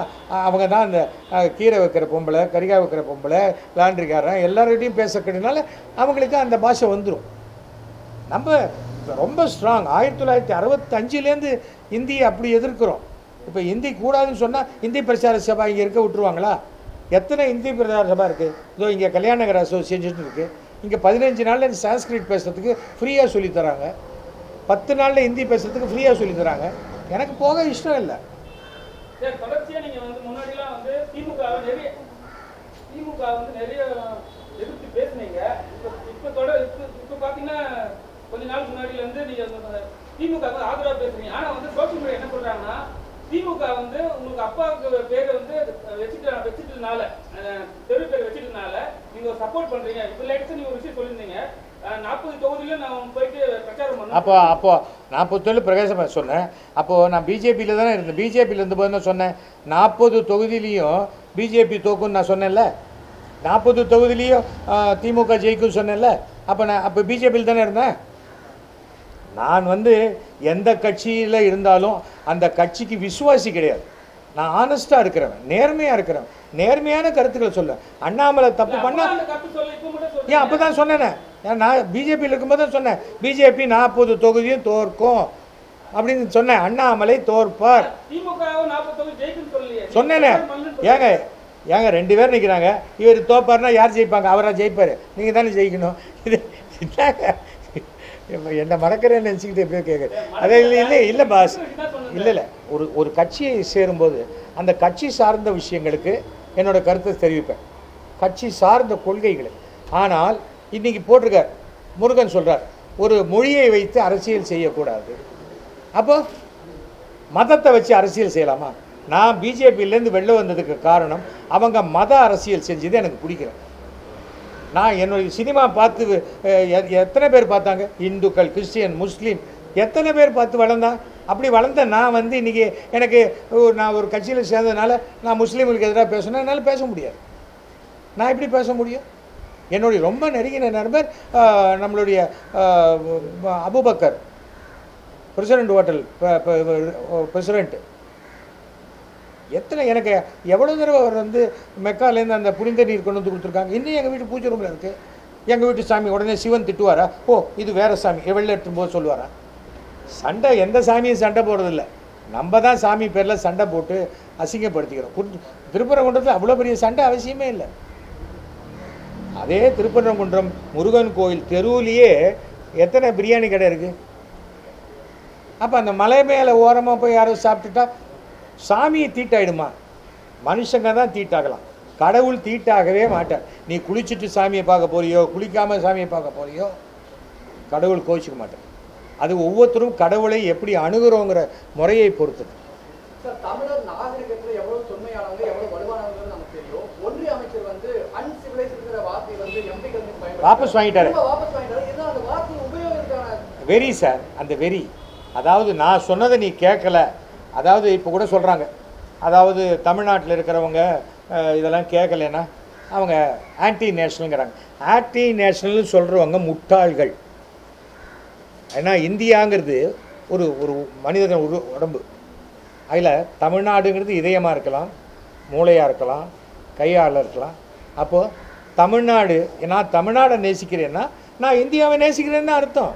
Speaker 1: அவங்க தான் அந்த கீரை வைக்கிற பொம்பளை, கறிக்காய் வைக்கிற பொம்பளை, லாண்ட்ரிக்காரன் எல்லார்கிட்டையும் பேசக்கிறதுனால அவங்களுக்கு அந்த பாஷை வந்துடும். நம்ம ரொம்ப ஸ்ட்ராங். 1965லேருந்து இந்தியை அப்படி எதிர்க்கிறோம். இப்போ ஹிந்தி கூடாதுன்னு சொன்னால் ஹிந்தி பிரச்சார சபா இங்கே இருக்க விட்டுருவாங்களா? எத்தனை ஹிந்தி பிரச்சார சபா இருக்குது? இதோ இங்கே கல்யாண நகர் அசோசியேஷன் இருக்குது. இங்கே 15 நாளில் சான்ஸ்கிரிட் பேசுகிறதுக்கு ஃப்ரீயாக சொல்லித்தராங்க. 10 நாளில் ஹிந்தி பேசுகிறதுக்கு ஃப்ரீயாக சொல்லித்தராங்க. எனக்கு போக இஷ்டம் இல்லை.
Speaker 2: சார், தொடர்ச்சியாக நீங்கள் வந்து முன்னாடிலாம் வந்து திமுக வந்து நிறைய எதிர்த்து பேசுனீங்க. இப்போ இப்போ பார்த்தீங்கன்னா கொஞ்ச நாள் முன்னாடில இருந்து நீங்க திமுக ஆதரவா பேசுறீங்க. ஆனா வந்து சோசியல் மீடியா என்ன சொல்றாங்கன்னா திமுக வந்து உங்களுக்கு அப்பாவுக்கு பேர் வந்து வச்சுட்டதுனால தெரு பேர் வச்சுட்டதுனால நீங்க சப்போர்ட் பண்றீங்க. இப்போ லேட்டஸ்ட் நீங்க ஒரு விஷயம் சொல்லியிருந்தீங்க 40 தொகுதியில நான் போயிட்டு பிரச்சாரம் பண்ணேன்.
Speaker 1: அப்போ நான் பொறுத்தவரை பிரகாசமாக சொன்னேன். அப்போது நான் பிஜேபியில் தானே இருந்தேன். பிஜேபியில் இருந்தபோது என்ன சொன்னேன், 40 தொகுதியிலையும் பிஜேபி தோக்குன்னு நான் சொன்னேன்ல, 40 தொகுதியிலையும் திமுக ஜெயிக்கும்னு சொன்னேன்ல. அப்போ பிஜேபியில் தானே இருந்தேன். நான் வந்து எந்த கட்சியில் இருந்தாலும் அந்த கட்சிக்கு விசுவாசி கிடையாது. நான் ஆனஸ்டாக இருக்கிறவன், நேர்மையாக இருக்கிறவன், நேர்மையான கருத்துக்கள் சொல்லுவேன். அண்ணாமலை தப்பு பண்ணால் ஏன் அப்போ தான் சொன்னேனே, நான் பிஜேபியில் இருக்கும்போது தான் சொன்னேன் பிஜேபி 40 தொகுதியும் தோற்கும் அப்படின்னு சொன்னேன். அண்ணாமலை தோற்பார் சொன்னேனே. ஏங்க 2 பேர் நிற்கிறாங்க, இவர் தோப்பார்னா யார் ஜெயிப்பாங்க? அவராக ஜெயிப்பார். நீங்கள் தானே ஜெயிக்கணும். இது என்ன மறக்கிறேன்னு நினச்சிக்கிட்டு எப்படியோ கேட்குறேன். அதே இல்லை பாஸ், இல்லை ஒரு கட்சியை சேரும்போது அந்த கட்சி சார்ந்த விஷயங்களுக்கு என்னோட கருத்தை தெரிவிப்பேன், கட்சி சார்ந்த கொள்கைகளை. ஆனால் இன்றைக்கி போட்டிருக்கார் முருகன் சொல்கிறார், ஒரு மொழியை வைத்து அரசியல் செய்யக்கூடாது. அப்போ மதத்தை வச்சு அரசியல் செய்யலாமா? நான் பிஜேபியிலேருந்து வெளில வந்ததுக்கு காரணம் அவங்க மத அரசியல் செஞ்சது எனக்கு பிடிக்கல. நான் என்னுடைய சினிமா பார்த்து எத்தனை பேர் பார்த்தாங்க? இந்துக்கள், கிறிஸ்டியன், முஸ்லீம் எத்தனை பேர் பார்த்து வளர்ந்தான்? அப்படி வளர்ந்த நான் வந்து இன்றைக்கி எனக்கு நான் ஒரு கட்சியில் சேர்ந்ததுனால நான் முஸ்லீம்களுக்கு எதிராக பேசணும், என்னால் பேச முடியாது. நான் எப்படி பேச முடியும்? என்னுடைய ரொம்ப நெருங்கின நண்பர் நம்மளுடைய அபுபக்கர், பிரசிடெண்ட் ஹோட்டல் பிரசிடெண்ட்டு, எத்தனை எனக்கு எவ்வளோ தடவை அவர் வந்து மெக்காலேருந்து அந்த புனித நீர் கொண்டு வந்து கொடுத்துருக்காங்க. இன்னும் எங்கள் வீட்டு பூஜை ரூமில் இருக்குது. எங்கள் வீட்டு சாமி உடனே சிவன் திட்டுவாரா? ஓ இது வேறு சாமி, வெளில எடுத்தும் போது சொல்லுவாரா? சண்டை எந்த சாமியும் சண்டை போடுறதில்ல, நம்ம தான் சாமி பேரில் சண்டை போட்டு அசிங்கப்படுத்திக்கிறோம். திருப்பரங்குன்றத்தில் அவ்வளோ பெரிய சண்டை அவசியமே இல்லை. அதே திருப்பரங்குன்றம் முருகன் கோயில் தெருவிலேயே எத்தனை பிரியாணி கடை இருக்குது. அப்போ அந்த மலை மேலே ஓரமாக போய் யாரும் சாப்பிட்டுட்டா சாமியை தீட்டாயிடுமா? மனுஷங்க தான் தீட்டாகலாம், கடவுள் தீட்டாகவே மாட்டார். நீ குளிச்சுட்டு சாமியை பார்க்க போறியோ குளிக்காமல் சாமியை பார்க்க போறியோ கடவுள் கோச்சிக்க மாட்டார். அது ஒவ்வொருத்தரும் கடவுளை எப்படி அணுகிறோங்கிற முறையை பொறுத்தது.
Speaker 3: தமிழர் நாகரிகத்தில் எவ்வளவு தொன்மையானவங்க எவ்வளவு வலுவானவங்க நமக்கு தெரியும். ஒன்றிய அமைச்சர் வந்து அன்சிவிலைஸ்ங்கிற வார்த்தை வந்து எம்பிக்கள்
Speaker 1: வாபஸ் வாங்கிட்டாரு.
Speaker 3: அந்த வார்த்தை உபயோகிக்கான
Speaker 1: வெரி சார், அந்த வெரி, அதாவது நான் சொன்னதை நீ கேட்கல. அதாவது இப்போ கூட சொல்கிறாங்க, அதாவது தமிழ்நாட்டில் இருக்கிறவங்க இதெல்லாம் கேட்கலன்னா அவங்க ஆன்டி நேஷ்னலுங்கிறாங்க. ஆன்டி நேஷ்னல்னு சொல்கிறவங்க முட்டாள்கள். ஏன்னா இந்தியாங்கிறது ஒரு ஒரு மனிதன் உடம்பு. அதில் தமிழ்நாடுங்கிறது இதயமாக இருக்கலாம், மூளையாக இருக்கலாம், கையால் இருக்கலாம். அப்போது தமிழ்நாடு, நான் தமிழ்நாடை நேசிக்கிறேன்னா நான் இந்தியாவை நேசிக்கிறேன்னு அர்த்தம்.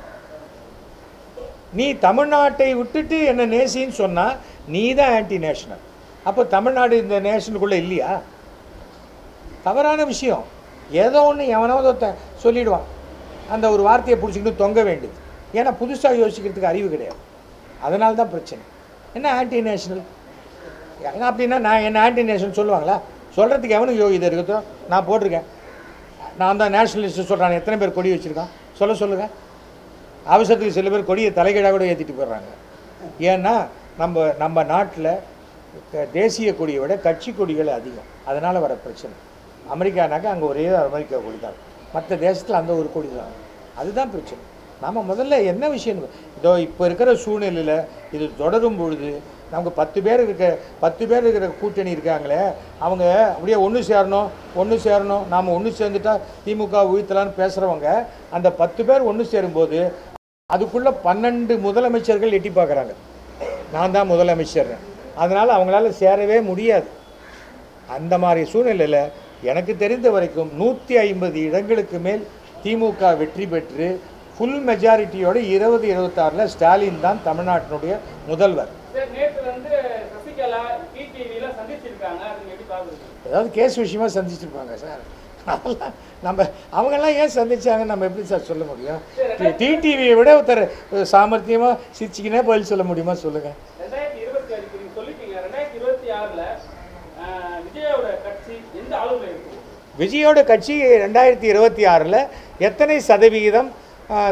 Speaker 1: நீ தமிழ்நாட்டை விட்டுட்டு என்ன நேசின்னு சொன்னால் நீ தான் ஆன்டி நேஷனல். அப்போ தமிழ்நாடு இந்த நேஷனுக்குள்ளே இல்லையா? தவறான விஷயம். ஏதோ ஒன்று எவனாவது சொல்லிவிடுவான், அந்த ஒரு வார்த்தையை பிடிச்சிக்கிட்டு தொங்க வேண்டியது. ஏன்னா புதுசாக யோசிக்கிறதுக்கு அறிவு கிடையாது. அதனால தான் பிரச்சனை. என்ன ஆன்டி நேஷனல் அப்படின்னா நான் என்ன ஆன்டி நேஷனல் சொல்லுவாங்களா? சொல்கிறதுக்கு எவனுக்கு யோகிதை இருக்குதோ? நான் போட்டிருக்கேன், நான் தான் நேஷனலிஸ்ட்டு சொல்கிறான். எத்தனை பேர் கொடி வச்சுருக்கான் சொல்லுங்கள். அவசரத்துக்கு சில பேர் கொடியை தலைகீழாக கூட ஏற்றிட்டு போயிடுறாங்க. ஏன்னா நம்ம நாட்டில் தேசிய கொடியை விட கட்சி கொடிகள் அதிகம். அதனால் வர பிரச்சனை. அமெரிக்கானாக்கா அங்கே ஒரே அமெரிக்கா கொடி தான், மற்ற தேசத்தில் அந்த ஒரு கொடி தான். அதுதான் பிரச்சனை. நம்ம முதல்ல என்ன விஷயம், இதோ இப்போ இருக்கிற சூழ்நிலையில் இது தொடரும் பொழுது நமக்கு 10 பேர் இருக்கிற கூட்டணி இருக்காங்களே, அவங்க அப்படியே ஒன்று சேரணும் நாம் ஒன்று சேர்ந்துட்டா திமுக வீழ்த்தலான்னு பேசுகிறவங்க அந்த 10 பேர் ஒன்று சேரும்போது அதுக்குள்ளே 12 முதலமைச்சர்கள் எட்டி பார்க்குறாங்க. நான் தான் முதலமைச்சர், அதனால் அவங்களால சேரவே முடியாது. அந்த மாதிரி சூழ்நிலையில் எனக்கு தெரிந்த வரைக்கும் 150 இடங்களுக்கு மேல் திமுக வெற்றி பெற்று ஃபுல் மெஜாரிட்டியோட 2026 ஸ்டாலின் தான் தமிழ்நாட்டினுடைய முதல்வர். ஏதாவது கேஸ் விஷயமா சந்திச்சிருப்பாங்க சார். அவங்கெல்லாம் ஏன் சந்திச்சாங்க நம்ம எப்படி சார் சொல்ல முடியும்? டிடிவியை விட ஒருத்தர் சாமர்த்தியமாக சிரிச்சிக்கினே பதில் சொல்ல முடியுமா சொல்லுங்கள்? விஜயோட கட்சி 2026 எத்தனை சதவிகிதம்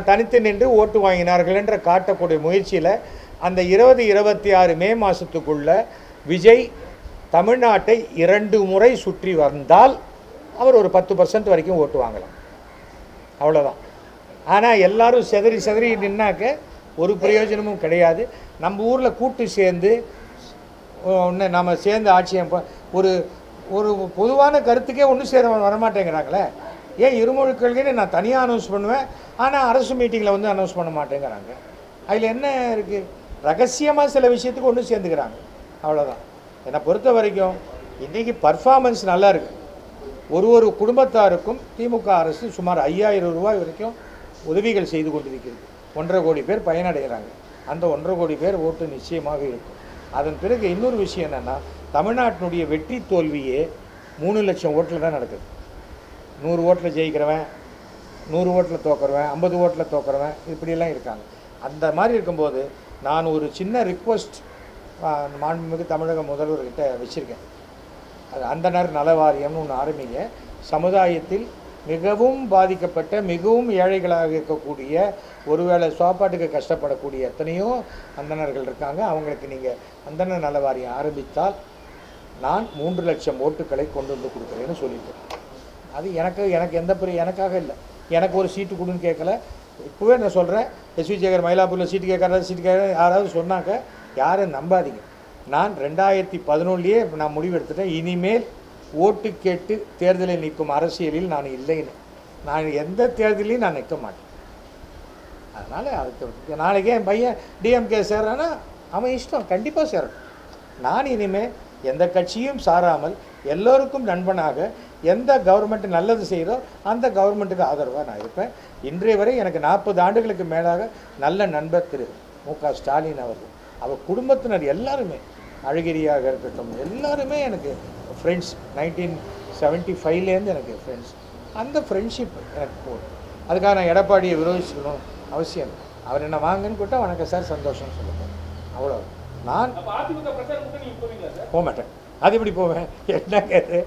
Speaker 1: தனித்து நின்று ஓட்டு வாங்கினார்கள் என்ற காட்டக்கூடிய முயற்சியில் அந்த 2026 மே மாதத்துக்குள்ள விஜய் தமிழ்நாட்டை 2 முறை சுற்றி வந்தால் அவர் ஒரு 10% வரைக்கும் ஓட்டு வாங்கலாம், அவ்வளோதான். ஆனால் எல்லாரும் செதறி நின்னாக்க ஒரு பிரயோஜனமும் கிடையாது. நம்ம ஊரில் கூட்டு சேர்ந்து ஒன்று நம்ம சேர்ந்து ஆட்சியை ஒரு ஒரு பொதுவான கருத்துக்கே ஒன்றும் சேர வரமாட்டேங்கிறாங்களே. ஏன் இருமொழி கொள்கைன்னு நான் தனியாக அனௌன்ஸ் பண்ணுவேன், ஆனால் அரசு மீட்டிங்கில் வந்து அனௌன்ஸ் பண்ண மாட்டேங்கிறாங்க. அதில் என்ன இருக்குது? ரகசியமாக சில விஷயத்துக்கு ஒன்று சேர்ந்துக்கிறாங்க, அவ்வளோதான். என்னை பொறுத்த வரைக்கும் இன்றைக்கி பர்ஃபார்மன்ஸ் நல்லா இருக்குது. ஒரு குடும்பத்தாருக்கும் திமுக அரசு சுமார் 5000 ரூபாய் வரைக்கும் உதவிகள் செய்து கொண்டிருக்கிறது. 1.5 கோடி பேர் பயனடைகிறாங்க. அந்த 1.5 கோடி பேர் ஓட்டு நிச்சயமாக இருக்கும். அதன் பிறகு இன்னொரு விஷயம் என்னென்னா, தமிழ்நாட்டினுடைய வெற்றி தோல்வியே 3 லட்சம் ஓட்டில் தான் நடக்குது. 100 ஓட்டில் ஜெயிக்கிறவன், 100 ஓட்டில் தோக்குறவன், 50 ஓட்டில் தோக்குறவன், இப்படியெல்லாம் இருக்காங்க. அந்த மாதிரி இருக்கும்போது நான் ஒரு சின்ன ரிக்வஸ்ட் மாண்புமிகு தமிழக முதல்வர்கிட்ட வச்சுருக்கேன். அது அந்தனர் நல வாரியம்னு ஒன்று ஆரம்பிங்க. சமுதாயத்தில் மிகவும் பாதிக்கப்பட்ட, மிகவும் ஏழைகளாக இருக்கக்கூடிய, ஒருவேளை சாப்பாட்டுக்கு கஷ்டப்படக்கூடிய எத்தனையோ அந்தணர்கள் இருக்காங்க. அவங்களுக்கு நீங்கள் அந்தனர் நல வாரியம் ஆரம்பித்தால் நான் 3 லட்சம் ஓட்டுக்களை கொண்டு வந்து கொடுக்குறேன்னு சொல்லிட்டேன். அது எனக்கு எந்த எனக்காக இல்லை, எனக்கு ஒரு சீட்டு கொடுன்னு கேட்கல. இப்போவே நான் சொல்கிறேன், எஸ்வி சேகர் மயிலாப்பூரில் சீட்டு கேட்குறாரு யாராவது சொன்னாக்க யாரும் நம்பாதீங்க. நான் 2011 நான் முடிவு எடுத்துட்டேன், இனிமேல் ஓட்டு கேட்டு தேர்தலில் நிற்கும் அரசியலில் நான் இல்லைன்னு. நான் எந்த தேர்தலையும் நான் நிற்க மாட்டேன். அதனால் அதுக்கு நாளைக்கே என் பையன் டிஎம்கே சேர்றான்னா அவன் இஷ்டம், கண்டிப்பாக சேரணும். நான் இனிமேல் எந்த கட்சியும் சாராமல் எல்லோருக்கும் நண்பனாக எந்த கவர்மெண்ட் நல்லது செய்கிறோ அந்த கவர்மெண்ட்டுக்கு ஆதரவாக நான் இருப்பேன். இன்றைய வரை எனக்கு 40 ஆண்டுகளுக்கு மேலாக நல்ல நண்பர் திரு மு.க. ஸ்டாலின் அவர்கள், அவர் குடும்பத்தினர் எல்லாருமே, அழகிரியாக இருக்கட்டும், எல்லாருமே எனக்கு ஃப்ரெண்ட்ஸ். 1975லேருந்து எனக்கு ஃப்ரெண்ட்ஸ். அந்த ஃப்ரெண்ட்ஷிப் எனக்கு போதும். அதுக்காக நான் எடப்பாடியை விரோதிச்சுக்கணும் அவசியம் இல்லை. அவர் என்ன வாங்கன்னு கூட்டா வணக்கம் சார், சந்தோஷம்னு சொல்லுவேன், அவ்வளோ. நான் போக மாட்டேன். அது எப்படி போவேன்? என்ன கேட்டு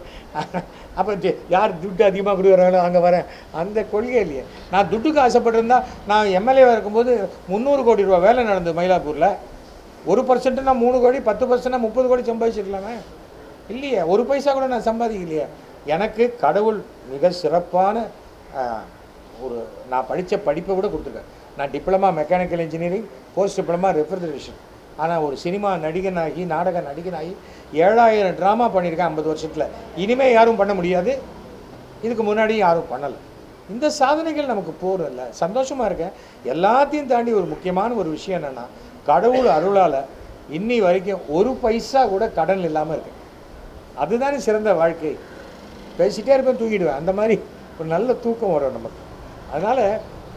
Speaker 1: அப்போ யார் துட்டு அதிகமாக கொடுக்குறாங்களோ அங்கே வரேன், அந்த கொள்கை இல்லையே. நான் துட்டுக்கு ஆசைப்பட்டிருந்தா நான் எம்எல்ஏவாக இருக்கும்போது 300 கோடி ரூபா வேலை நடந்தது மயிலாப்பூரில். 1%னா 3 கோடி, 10%னா 30 கோடி சம்பாதிச்சிருக்கலாமே. இல்லையே, ஒரு பைசா கூட நான் சம்பாதிக்கலையே. எனக்கு கடவுள் மிக சிறப்பான நான் படித்த படிப்பை விட கொடுத்துருக்கேன். நான் diploma mechanical engineering, post diploma refrigeration. ஆனால் ஒரு சினிமா நடிகனாகி, நாடக நடிகனாகி 7000 ட்ராமா பண்ணியிருக்கேன் 50 வருஷத்தில். இனிமேல் யாரும் பண்ண முடியாது, இதுக்கு முன்னாடி யாரும் பண்ணலை. இந்த சாதனைகள் நமக்கு போரும் இல்லை, சந்தோஷமாக இருக்கேன். எல்லாத்தையும் தாண்டி ஒரு முக்கியமான ஒரு விஷயம் என்னென்னா, கடவுள் அருளால் இன்னி வரைக்கும் ஒரு பைசா கூட கடன் இல்லாமல் இருக்கேன். அதுதானே சிறந்த வாழ்க்கை. பேசிகிட்டே இருப்பேன், தூங்கிடுவேன். அந்த மாதிரி ஒரு நல்ல தூக்கம் வரும் நமக்கு. அதனால்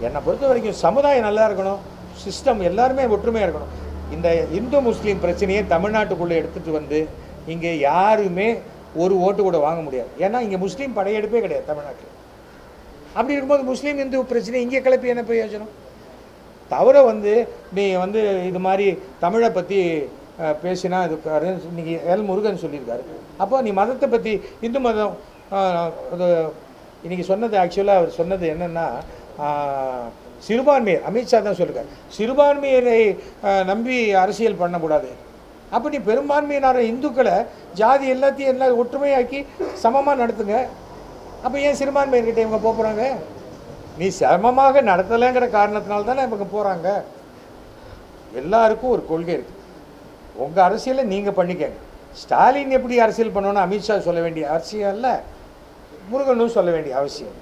Speaker 1: என்னை பொறுத்த வரைக்கும் சமுதாயம் நல்லா இருக்கணும், சிஸ்டம் எல்லாருமே ஒற்றுமையாக இருக்கணும். இந்த இந்து முஸ்லீம் பிரச்சனையை தமிழ்நாட்டுக்குள்ளே எடுத்துகிட்டு வந்து இங்கே யாருமே ஒரு ஓட்டு கூட வாங்க முடியாது. ஏன்னா இங்கே முஸ்லீம் படையெடுப்பே கிடையாது தமிழ்நாட்டில். அப்படி இருக்கும்போது முஸ்லீம் இந்து பிரச்சனை இங்கே கிளப்பி என்ன பிரயோஜனம்? தவிர நீ இது மாதிரி தமிழை பற்றி பேசினா இது இன்றைக்கி எல் முருகன் சொல்லியிருக்காரு. அப்போ நீ மதத்தை பற்றி, இந்து மதம் அது இன்றைக்கி சொன்னது, ஆக்சுவலாக அவர் சொன்னது என்னென்னா, சிறுபான்மையர், அமித்ஷா தான் சொல்லியிருக்காரு, சிறுபான்மையரை நம்பி அரசியல் பண்ணக்கூடாது. அப்போ நீ பெரும்பான்மையினார இந்துக்களை ஜாதி எல்லாத்தையும் எல்லாம் ஒற்றுமையாக்கி சமமாக நடத்துங்க. அப்போ ஏன் சிறுபான்மையர்கிட்ட இவங்க போகிறாங்க? நீ சமமாக நடத்தலைங்கிற காரணத்தினால தானே இவங்க போகிறாங்க. எல்லாருக்கும் ஒரு கொள்கை இருக்குது. உங்கள் அரசியலை நீங்கள் பண்ணிக்கங்க. ஸ்டாலின் எப்படி அரசியல் பண்ணணும்னு அமித்ஷா சொல்ல வேண்டிய அவசியம் இல்லை, முருகனும் சொல்ல வேண்டிய அவசியம்.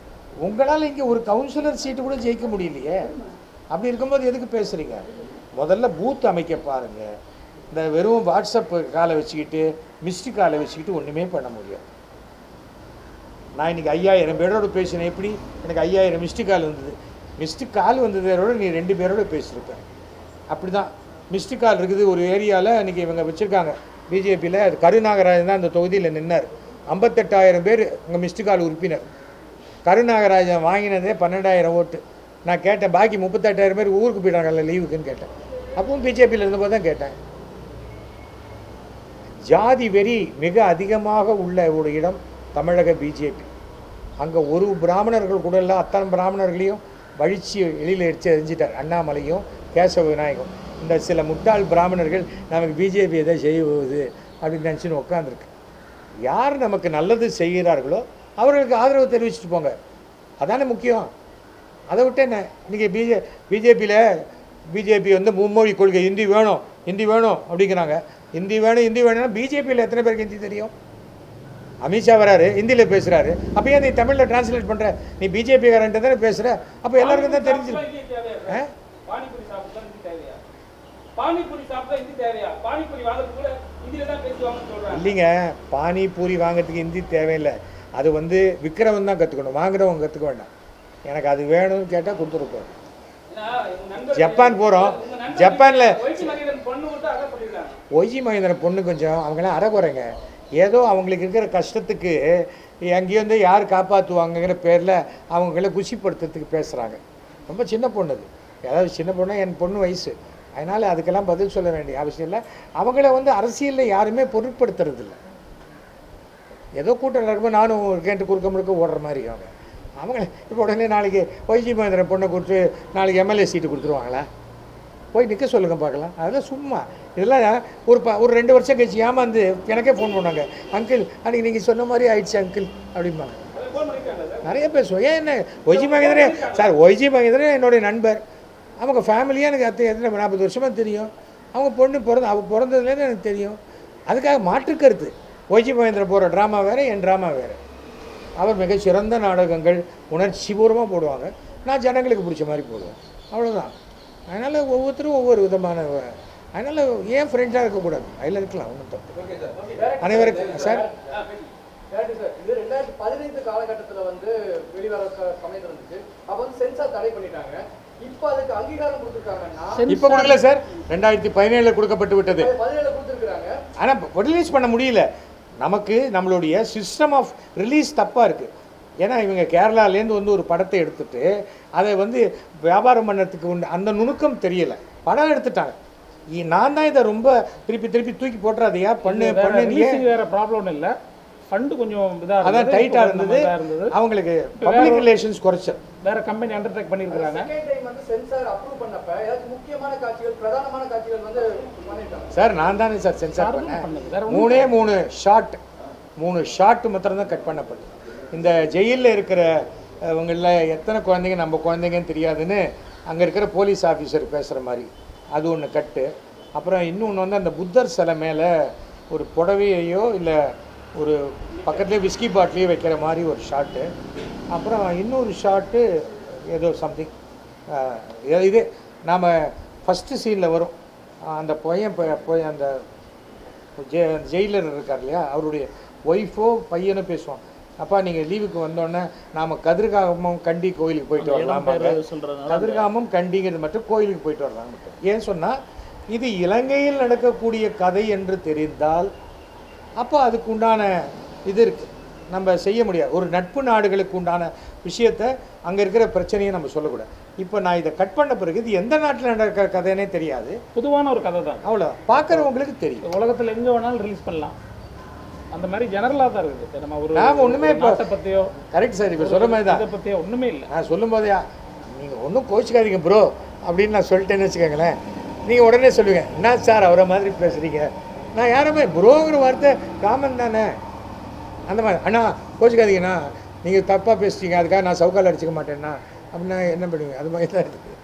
Speaker 1: உங்களால் இங்கே ஒரு கவுன்சிலர் சீட்டு கூட ஜெயிக்க முடியலையே. அப்படி இருக்கும்போது எதுக்கு பேசுகிறீங்க? முதல்ல பூத் அமைக்க பாருங்கள். இந்த வெறும் வாட்ஸ்அப் காலை வச்சுக்கிட்டு, மிஸ்டு காலை வச்சுக்கிட்டு ஒன்றுமே பண்ண முடியாது. நான் இன்றைக்கி 5000 பேரோடு பேசினேன். எப்படி எனக்கு 5000 மிஸ்டு கால் வந்தது? மிஸ்டு கால் வந்ததோட நீ 2 பேரோடு பேசியிருப்பேன். அப்படி தான் மிஸ்டு கால் இருக்குது ஒரு ஏரியாவில். இன்றைக்கி இவங்க வச்சுருக்காங்க பிஜேபியில், அது கருநாகராஜன் தான் அந்த தொகுதியில் நின்னார். 58000 பேர் இங்கே மிஸ்டு கால் உறுப்பினர். கருநாகராஜன் வாங்கினதே 12000 ஓட்டு. நான் கேட்டேன், பாக்கி 38000 பேர் ஊருக்கு போயிட்டாங்கல்ல லீவுக்குன்னு கேட்டேன். அப்பவும் பிஜேபியில் இருந்தபோது தான் கேட்டேன். ஜாதி வெறி மிக அதிகமாக உள்ள ஒரு இடம் தமிழக பிஜேபி. அங்கே ஒரு பிராமணர்கள் கூட இல்லை, அத்தனை பிராமணர்களையும் வழிச்சு எளியில் எரிஞ்சிட்டார் அண்ணாமலையும் கேசவ விநாயகம். இந்த சில முட்டாள் பிராமணர்கள் நமக்கு பிஜேபி எதை செய்வது அப்படின்னு நினச்சின்னு உட்காந்துருக்கு. யார் நமக்கு நல்லது செய்கிறார்களோ அவர்களுக்கு ஆதரவு தெரிவிச்சுட்டு போங்க, அதானே முக்கியம். அதை விட்டு என்ன இன்றைக்கி பிஜேபி வந்து மும்மொழி கொள்கை, ஹிந்தி வேணும் அப்படிங்கிறாங்க. ஹிந்தி வேணும்னா பிஜேபியில் எத்தனை பேருக்கு ஹிந்தி தெரியும்? அமித்ஷா வராரு, ஹிந்தியில் பேசுகிறாரு. அப்போ ஏன் நீ தமிழில் டிரான்ஸ்லேட் பண்ணுற? நீ பிஜேபிக்காரன்ட்டு தானே பேசுகிற, அப்போ எல்லாருக்கும் தான் தெரிஞ்சு. இல்லைங்க, பானிபூரி வாங்கிறதுக்கு ஹிந்தி தேவையில்லை. அது வந்து விற்கிறவன் தான் கற்றுக்கணும், வாங்குறவங்க கற்றுக்க வேண்டாம். எனக்கு அது வேணும்னு கேட்டால் கொடுத்துருப்போம். ஜப்பான் போகிறோம், ஜப்பானில் ஒய்ஜி மகேந்திரன் பொண்ணு கொஞ்சம் அவங்களாம் அறகுறைங்க. ஏதோ அவங்களுக்கு இருக்கிற கஷ்டத்துக்கு அங்கேயும் வந்து யார் காப்பாற்றுவாங்கங்கிற பேரில் அவங்கள குஷிப்படுத்துறதுக்கு பேசுகிறாங்க. ரொம்ப சின்ன பொண்ணு அது, ஏதாவது சின்ன பொண்ணு, என் பொண்ணு வயசு, அதனால் அதுக்கெல்லாம் பதில் சொல்ல வேண்டிய அவசியம் இல்லை. அவங்கள வந்து அரசியலில் யாருமே பொருட்படுத்துறதில்லை. ஏதோ கூட்டம் நடக்கும்போது நானும் கேட்டு குறுக்க முழுக்க ஓடுற மாதிரி அவங்க இப்போ உடனே நாளைக்கு ஒய்ஜி மகேந்திரன் பொண்ணை கொடுத்து நாளைக்கு எம்எல்ஏ சீட்டு கொடுத்துருவாங்களா? போய் நிற்க சொல்லுங்க பார்க்கலாம். அதெல்லாம் சும்மா இதெல்லாம் ஒரு 2 வருஷம் கழிச்சு ஏமாந்து எனக்கே ஃபோன் பண்ணாங்க, அங்கிள் அன்றைக்கி நீங்கள் சொன்ன மாதிரி ஆயிடுச்சு அங்கிள் அப்படிம்பாங்க. நிறைய பேசுவோம். ஏன் என்ன YG Mahendran sir, YG Mahendran என்னுடைய நண்பர். அவங்க ஃபேமிலியாக எனக்கு எத்தனை 40 வருஷமாக தெரியும். அவங்க பொண்ணு பிறந்ததுலேருந்து எனக்கு தெரியும். அதுக்காக மாற்று கருத்து. ஒய்ஜி மகேந்திரன் போகிற ட்ராமா வேறு, என் ட்ராமா வேறு. அவர் மிக சிறந்த நாடகங்கள் உணர்ச்சிபூர்வமாக போடுவாங்க, நான் ஜனங்களுக்கு பிடிச்ச மாதிரி போடுவேன், அவ்வளோதான். அதனால் ஒவ்வொருத்தரும் ஒவ்வொரு விதமான, அதனால் ஏன் ஃப்ரெண்ட்ஸாக இருக்கக்கூடாது, அதில் இருக்கலாம், ஒன்றும் தப்பு. அனைவருக்கும் சார்
Speaker 3: இது 2015 காலகட்டத்தில் வந்து வெளிவர சமயத்தில் இருந்துச்சு. அப்போ வந்து சென்சார் தடை பண்ணிட்டாங்க. இப்போ அதுக்கு அங்கீகாரம் கொடுத்துருக்காங்கன்னா
Speaker 1: இப்போ கொடுக்கல சார், 2017 கொடுக்கப்பட்டு விட்டது.
Speaker 3: 17 கொடுத்துருக்காங்க.
Speaker 1: ஆனால் ரிலீஸ் பண்ண முடியல. நமக்கு நம்மளுடைய சிஸ்டம் ஆஃப் ரிலீஸ் தப்பாக இருக்குது. ஏன்னா இவங்க கேரளாலேருந்து வந்து ஒரு படத்தை எடுத்துகிட்டு அதை வந்து வியாபாரம் பண்ணுறதுக்கு அந்த நுணுக்கம் தெரியலை. படம் எடுத்துட்டாங்க. நான் தான் இதை ரொம்ப திருப்பி தூக்கி போட்டுறாதையா பண்ணு
Speaker 4: வேறு ப்ராப்ளம் இல்லை. ஃபண்டு கொஞ்சம் இதாக
Speaker 1: அதான் டைட்டாக இருந்தது. அவங்களுக்கு பப்ளிக் ரிலேஷன்ஸ் குறைச்சல்
Speaker 4: வேற கம்பெனி அண்டர்டேக் பண்ணியிருக்காங்க.
Speaker 3: செகண்ட் டைம் வந்து சென்சார் அப்ரூவ் பண்ணப்ப ஏதாவது முக்கியமான காட்சிகள், பிரதானமான காட்சிகள் வந்து பண்ணிட்டாங்க.
Speaker 1: சார் நான் தானே சார் சென்சார் பண்ணேன். 3 ஷாட் மாத்திரம் தான் கட் பண்ணப்பட்டது. இந்த ஜெயிலில் இருக்கிற இவங்களில் எத்தனை குழந்தைங்க நம்ம குழந்தைங்கன்னு தெரியாதுன்னு அங்கே இருக்கிற போலீஸ் ஆஃபீஸர் பேசுகிற மாதிரி அது ஒன்று கட்டு. அப்புறம் இன்னொன்று வந்து அந்த புத்தர் சிலை மேலே ஒரு புடவையையோ இல்லை ஒரு பக்கத்துலேயே விஸ்கி பாட்டிலையோ வைக்கிற மாதிரி ஒரு ஷாட்டு. அப்புறம் இன்னொரு ஷாட்டு ஏதோ சம்திங் இது நாம் ஃபஸ்ட்டு சீனில் வரும். அந்த போய் அந்த ஜெயிலர் இருக்கார் இல்லையா, அவருடைய ஒய்ஃபோ பையனோ பேசுவான், அப்பா நீங்கள் லீவுக்கு வந்தோடனே நாம் கதிர்காமம் கண்டி கோயிலுக்கு போயிட்டு வரலாம். கதிர்காமம் கண்டிங்கிறது மட்டும் கோயிலுக்கு போயிட்டு வரலாம் மட்டும். ஏன் சொன்னால் இது இலங்கையில் நடக்கக்கூடிய கதை என்று தெரிந்தால் அப்போ அதுக்கு உண்டான இது இருக்குது, நம்ம செய்ய முடியாது. ஒரு நட்பு நாடுகளுக்கு உண்டான விஷயத்தை அங்கே இருக்கிற பிரச்சனையை நம்ம சொல்லக்கூடாது. இப்போ நான் இதை கட் பண்ண பிறகு இது எந்த நாட்டில் நடக்கிற கதைன்னே தெரியாது,
Speaker 4: பொதுவான ஒரு கதை தான்.
Speaker 1: அவ்வளோ பார்க்குறவங்களுக்கு தெரியும்.
Speaker 4: உலகத்தில் எங்கே வேணாலும் ரிலீஸ் பண்ணலாம், அந்த மாதிரி ஜெனரலாக தான் இருக்குது. நம்ம ஒரு
Speaker 1: நாங்கள் ஒன்றுமே இப்போ
Speaker 4: பற்றியோ
Speaker 1: கரெக்ட் சார் இப்போ சொல்கிற மாதிரி தான்
Speaker 4: இதை பற்றியோ ஒன்றுமே இல்லை.
Speaker 1: நான் சொல்லும் போதே நீங்கள் ஒன்றும் கோச்சிக்காதீங்க ப்ரோ அப்படின்னு நான் சொல்லிட்டேன்னு வச்சுக்கோங்களேன், நீங்கள் உடனே சொல்லுவீங்க என்ன சார் அவரை மாதிரி பேசுகிறீங்க. நான் யாருமே ப்ரோங்கிற வார்த்தை காமன் தானே, அந்த மாதிரி. அண்ணா கோச்சிக்காதீங்கண்ணா நீங்கள் தப்பாக பேசுகிறீங்க, அதுக்காக நான் சவுக்கால் அடிச்சுக்க மாட்டேன்னா அப்படின்னா என்ன பண்ணுவீங்க, அது மாதிரி தான் இருக்குது.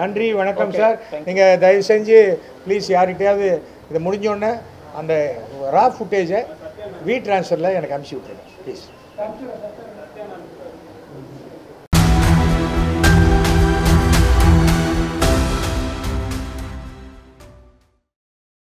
Speaker 1: நன்றி, வணக்கம் சார். நீங்கள் தயவு செஞ்சு ப்ளீஸ் யார்கிட்டையாவது இதை முடிஞ்சோடனே அந்த ரா ஃபுட்டேஜை ட்ரான்ஸ்ஃபரில் எனக்கு அனுப்பிச்சி விட்ருங்க ப்ளீஸ்.